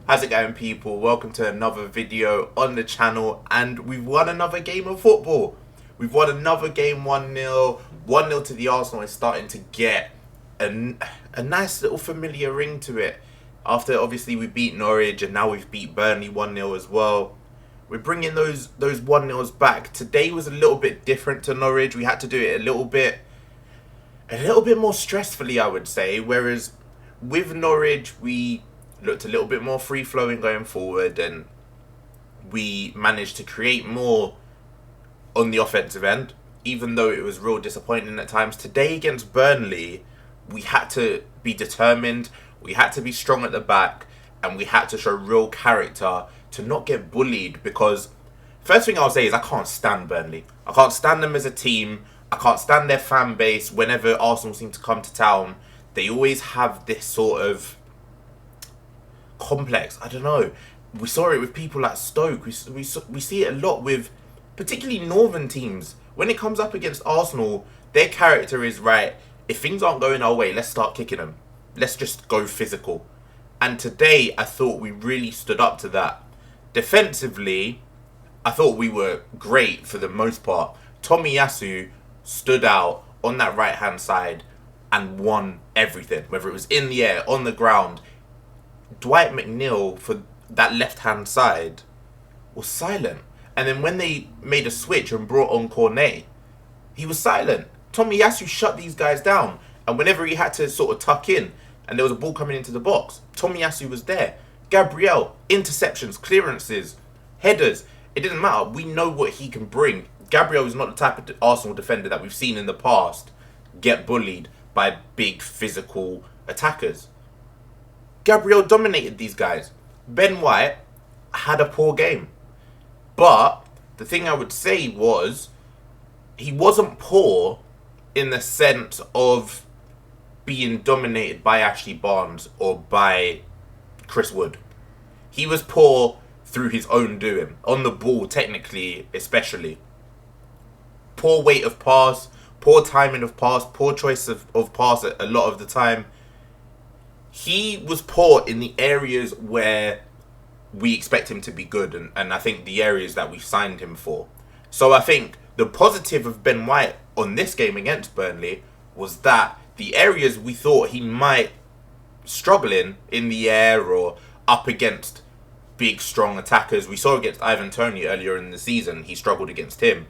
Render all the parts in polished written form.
How's it going, people? Welcome to another video on the channel, and we've won another game of football. We've won another game 1-0. 1-0 to the Arsenal is starting to get a nice little familiar ring to it. After obviously we beat Norwich and now we've beat Burnley 1-0 as well. We're bringing those 1-0s back. Today was a little bit different to Norwich. We had to do it a little bit more stressfully, I would say. Whereas with Norwich, we looked a little bit more free-flowing going forward, and we managed to create more on the offensive end, even though it was real disappointing at times. Today against Burnley, we had to be determined, we had to be strong at the back, and we had to show real character to not get bullied, because first thing I'll say is I can't stand Burnley. I can't stand them as a team. I can't stand their fan base. Whenever Arsenal seem to come to town, they always have this sort of complex. I don't know. We saw it with people like Stoke. We see it a lot with particularly northern teams. When it comes up against Arsenal, their character is, right, if things aren't going our way, let's start kicking them. Let's just go physical. And today, I thought we really stood up to that. Defensively, I thought we were great for the most part. Tomiyasu stood out on that right-hand side and won everything. Whether it was in the air, on the ground. Dwight McNeil, for that left-hand side, was silent. And then when they made a switch and brought on Cornet, he was silent. Tomiyasu shut these guys down. And whenever he had to sort of tuck in and there was a ball coming into the box, Tomiyasu was there. Gabriel, interceptions, clearances, headers. It didn't matter. We know what he can bring. Gabriel is not the type of Arsenal defender that we've seen in the past get bullied by big physical attackers. Gabriel dominated these guys. Ben White had a poor game. But the thing I would say was, he wasn't poor in the sense of being dominated by Ashley Barnes or by Chris Wood. He was poor through his own doing. On the ball, technically, especially. Poor weight of pass, poor timing of pass, poor choice of pass a lot of the time. He was poor in the areas where we expect him to be good, and I think the areas that we signed him for. So I think the positive of Ben White on this game against Burnley was that the areas we thought he might struggle in the air or up against big, strong attackers. We saw against Ivan Toney earlier in the season, he struggled against him.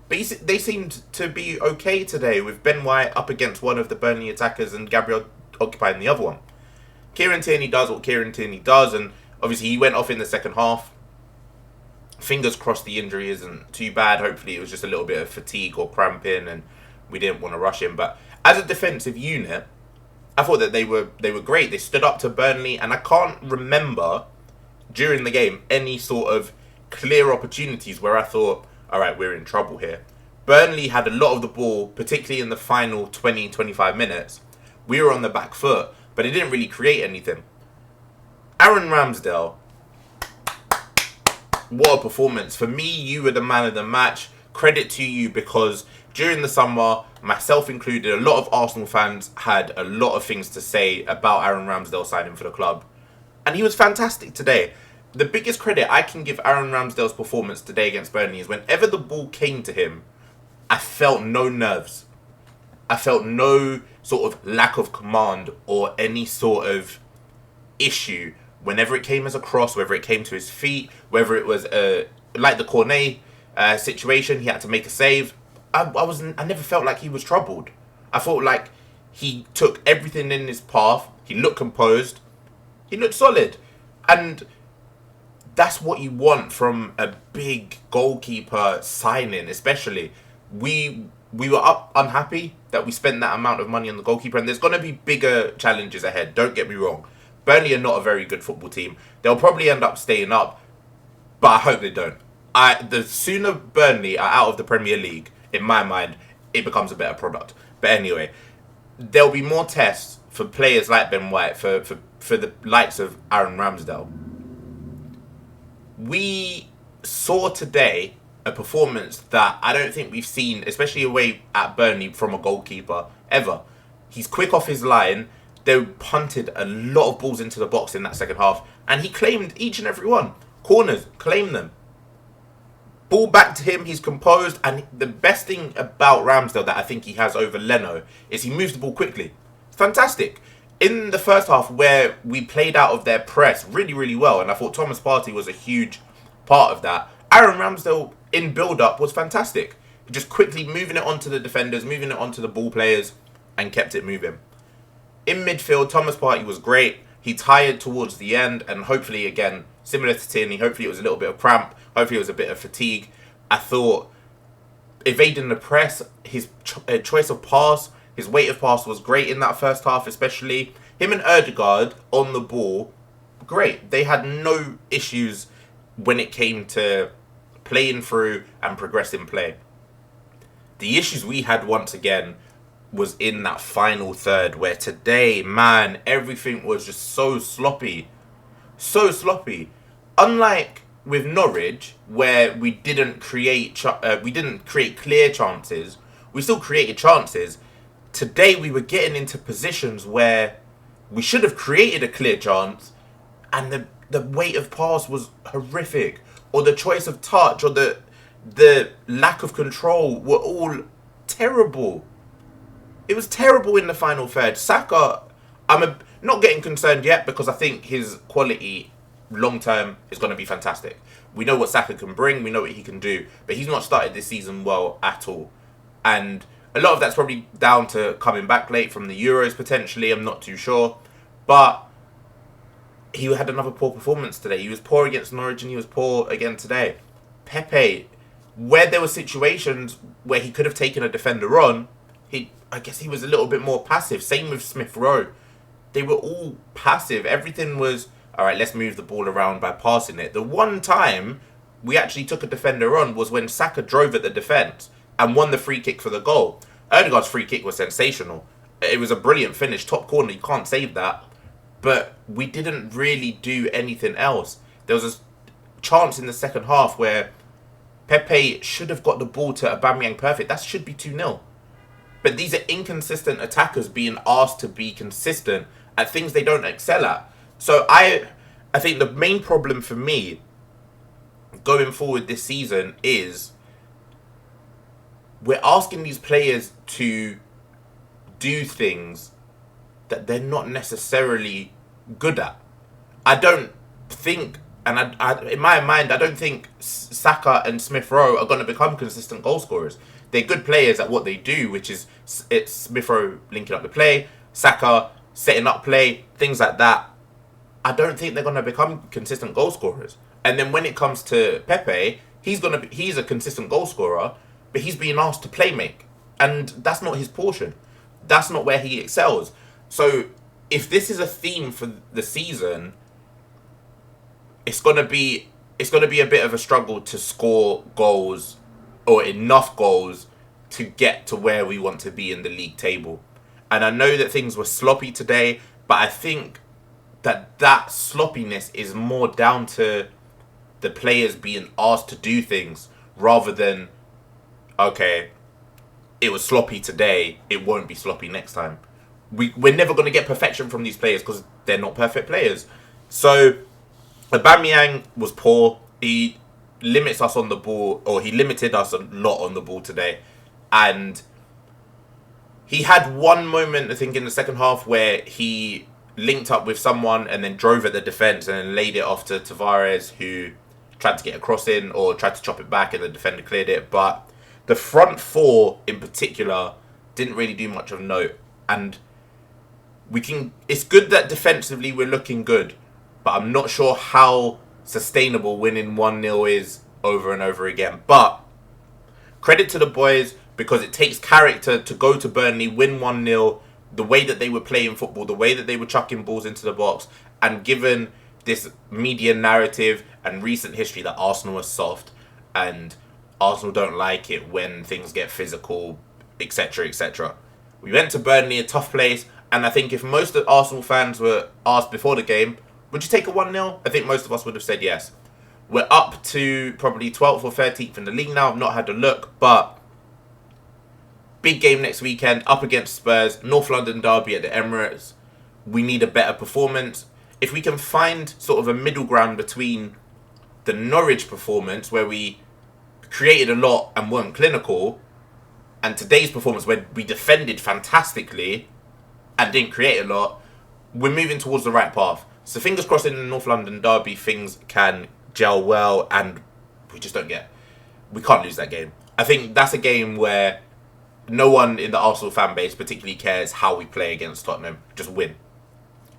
But they seemed to be okay today with Ben White up against one of the Burnley attackers and Gabriel occupying the other one. Kieran Tierney does what Kieran Tierney does, and obviously he went off in the second half. Fingers crossed the injury isn't too bad. Hopefully it was just a little bit of fatigue or cramping and we didn't want to rush him. But as a defensive unit, I thought that they were great. They stood up to Burnley, and I can't remember during the game any sort of clear opportunities where I thought, all right, we're in trouble here. Burnley had a lot of the ball, particularly in the final 20-25 minutes. We were on the back foot, but it didn't really create anything. Aaron Ramsdale, what a performance. For me, you were the man of the match. Credit to you, because during the summer, myself included, a lot of Arsenal fans had a lot of things to say about Aaron Ramsdale signing for the club. And he was fantastic today. The biggest credit I can give Aaron Ramsdale's performance today against Burnley is whenever the ball came to him, I felt no nerves. I felt no sort of lack of command or any sort of issue whenever it came as a cross, whether it came to his feet, whether it was like the Cornet situation, he had to make a save. I never felt like he was troubled. I felt like he took everything in his path. He looked composed. He looked solid. And that's what you want from a big goalkeeper signing, especially. We were unhappy that we spent that amount of money on the goalkeeper, and there's going to be bigger challenges ahead, don't get me wrong. Burnley are not a very good football team. They'll probably end up staying up, but I hope they don't. The sooner Burnley are out of the Premier League, in my mind, it becomes a better product. But anyway, there'll be more tests for players like Ben White, for the likes of Aaron Ramsdale. We saw today a performance that I don't think we've seen, especially away at Burnley, from a goalkeeper ever. He's quick off his line. They punted a lot of balls into the box in that second half, and he claimed each and every one. Corners, claimed them. Ball back to him, he's composed, and the best thing about Ramsdale that I think he has over Leno is he moves the ball quickly. Fantastic. In the first half, where we played out of their press really, really well, and I thought Thomas Partey was a huge part of that, Aaron Ramsdale in build-up was fantastic. Just quickly moving it onto the defenders, moving it onto the ball players, and kept it moving. In midfield, Thomas Partey was great. He tired towards the end, and hopefully, again, similar to Tierney, hopefully it was a little bit of cramp, hopefully it was a bit of fatigue. I thought evading the press, his choice of pass, his weight of pass was great in that first half, especially. Him and Ødegaard on the ball, great. They had no issues when it came to playing through and progressing play. The issues we had once again was in that final third, where today, man, everything was just so sloppy. So sloppy. Unlike with Norwich, where we didn't create clear chances, we still created chances. Today we were getting into positions where we should have created a clear chance, and the weight of pass was horrific, or the choice of touch, or the lack of control were all terrible. It was terrible in the final third. Saka, I'm not getting concerned yet, because I think his quality long term is going to be fantastic. We know what Saka can bring, we know what he can do, but he's not started this season well at all. And a lot of that's probably down to coming back late from the Euros potentially, I'm not too sure. But he had another poor performance today. He was poor against Norwich and he was poor again today. Pepe, where there were situations where he could have taken a defender on, I guess he was a little bit more passive. Same with Smith Rowe. They were all passive. Everything was, all right, let's move the ball around by passing it. The one time we actually took a defender on was when Saka drove at the defence and won the free kick for the goal. Ødegaard's free kick was sensational. It was a brilliant finish. Top corner, you can't save that. But we didn't really do anything else. There was a chance in the second half where Pepe should have got the ball to Aubameyang perfect. That should be 2-0. But these are inconsistent attackers being asked to be consistent at things they don't excel at. So I think the main problem for me going forward this season is we're asking these players to do things that they're not necessarily good at. I don't think, and in my mind, I don't think Saka and Smith Rowe are going to become consistent goal scorers. They're good players at what they do, which is it's Smith Rowe linking up the play, Saka setting up play, things like that. I don't think they're going to become consistent goal scorers. And then when it comes to Pepe, he's a consistent goal scorer, but he's being asked to play make, and that's not his portion. That's not where he excels. So if this is a theme for the season, it's gonna be a bit of a struggle to score goals or enough goals to get to where we want to be in the league table. And I know that things were sloppy today, but I think that sloppiness is more down to the players being asked to do things rather than, okay, it was sloppy today, it won't be sloppy next time. We're never going to get perfection from these players because they're not perfect players. So Aubameyang was poor. He limits us on the ball, or he limited us a lot on the ball today. And he had one moment, I think, in the second half where he linked up with someone and then drove at the defence and then laid it off to Tavares, who tried to get a cross in or tried to chop it back and the defender cleared it. But the front four in particular didn't really do much of note. And it's good that defensively we're looking good, but I'm not sure how sustainable winning 1-0 is over and over again. But credit to the boys, because it takes character to go to Burnley, win 1-0, the way that they were playing football, the way that they were chucking balls into the box, and given this media narrative and recent history that Arsenal are soft and Arsenal don't like it when things get physical, etc., etc. We went to Burnley, a tough place, and I think if most of Arsenal fans were asked before the game, would you take a 1-0? I think most of us would have said yes. We're up to probably 12th or 13th in the league now. I've not had a look, but big game next weekend, up against Spurs, North London derby at the Emirates. we need a better performance. If we can find sort of a middle ground between the Norwich performance, where we created a lot and weren't clinical, and today's performance, where we defended fantastically and didn't create a lot, we're moving towards the right path. So fingers crossed in the North London derby, things can gel well, and we can't lose that game. I think that's a game where no one in the Arsenal fan base particularly cares how we play against Tottenham. Just win.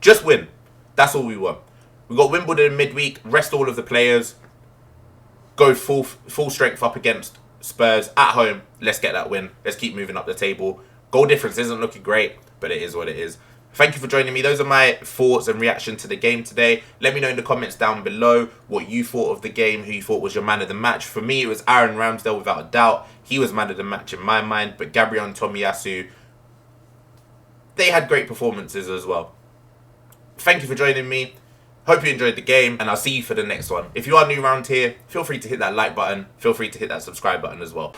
Just win. That's all we want. We got Wimbledon in midweek. Rest all of the players. Go full strength up against Spurs at home. Let's get that win. Let's keep moving up the table. Goal difference isn't looking great, but it is what it is. Thank you for joining me. Those are my thoughts and reaction to the game today. Let me know in the comments down below what you thought of the game, who you thought was your man of the match. For me, it was Aaron Ramsdale without a doubt. He was man of the match in my mind, but Gabriel and Tomiyasu, they had great performances as well. Thank you for joining me. Hope you enjoyed the game, and I'll see you for the next one. If you are new around here, feel free to hit that like button. Feel free to hit that subscribe button as well.